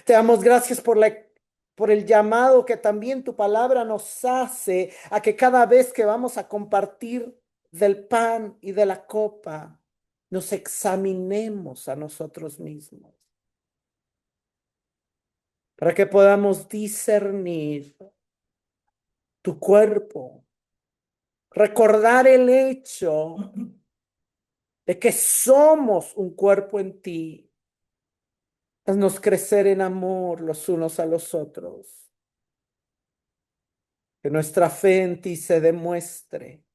Speaker 1: Te damos gracias por el llamado que también tu palabra nos hace a que cada vez que vamos a compartir del pan y de la copa, nos examinemos a nosotros mismos para que podamos discernir tu cuerpo, recordar el hecho de que somos un cuerpo en ti. Haznos crecer en amor los unos a los otros. Que nuestra fe en ti se demuestre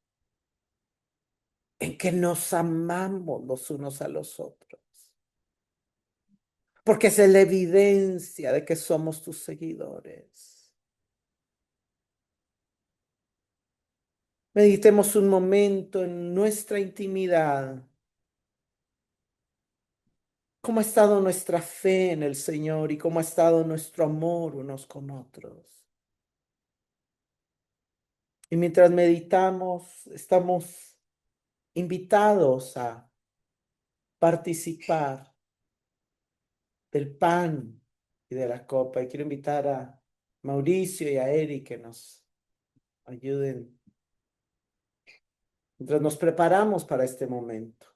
Speaker 1: en que nos amamos los unos a los otros. Porque es la evidencia de que somos tus seguidores. Meditemos un momento en nuestra intimidad. ¿Cómo ha estado nuestra fe en el Señor y cómo ha estado nuestro amor unos con otros? Y mientras meditamos, estamos invitados a participar del pan y de la copa. Y quiero invitar a Mauricio y a Eric que nos ayuden mientras nos preparamos para este momento.